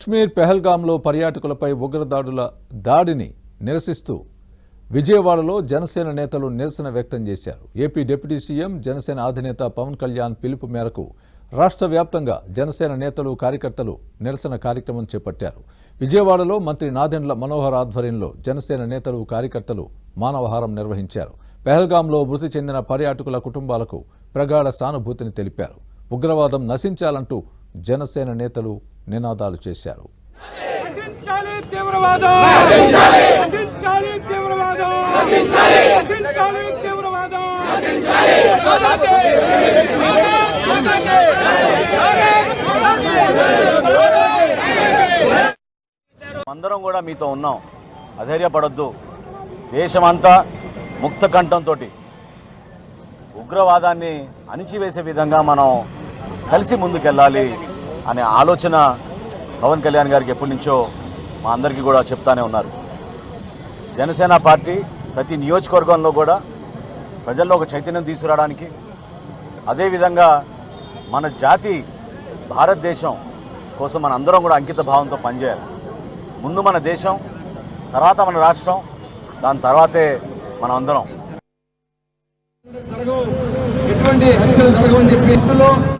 కశ్మీర్ పెహల్గాంలో పర్యాటకులపై ఉగ్రదాడుల దాడిని నిరసిస్తూ విజయవాడలో జనసేన నేతలు నిరసన వ్యక్తం చేశారు. ఏపీ డిప్యూటీ సీఎం జనసేన అధినేత పవన్ కళ్యాణ్ పిలుపు మేరకు రాష్ట్ర వ్యాప్తంగా జనసేన నేతలు కార్యకర్తలు నిరసన కార్యక్రమం చేపట్టారు. విజయవాడలో మంత్రి నాదెండ్ల మనోహర్ ఆధ్వర్యంలో జనసేన నేతలు కార్యకర్తలు మానవహారం నిర్వహించారు. పెహల్గాంలో మృతి చెందిన పర్యాటకుల కుటుంబాలకు ప్రగాఢ సానుభూతిని తెలిపారు. ఉగ్రవాదం నశించాలంటూ జనసేన నేతలు నినాదాలు చేశారు. అందరం కూడా మీతో ఉన్నాం, అధైర్యపడొద్దు. దేశమంతా ముక్త కంఠంతో ఉగ్రవాదాన్ని అణిచివేసే విధంగా మనం కలిసి ముందుకెళ్ళాలి అనే ఆలోచన పవన్ కళ్యాణ్ గారికి ఎప్పటి నుంచో మా అందరికీ కూడా చెప్తానే ఉన్నారు. జనసేన పార్టీ ప్రతి నియోజకవర్గంలో కూడా ప్రజల్లో ఒక చైతన్యం తీసుకురావడానికి, అదేవిధంగా మన జాతి భారతదేశం కోసం మన అందరం కూడా అంకిత భావంతో పనిచేయాలి. ముందు మన దేశం, తర్వాత మన రాష్ట్రం, దాని తర్వాతే మనం అందరం. ఎటువంటి హత్యలు జరగవని చెప్పి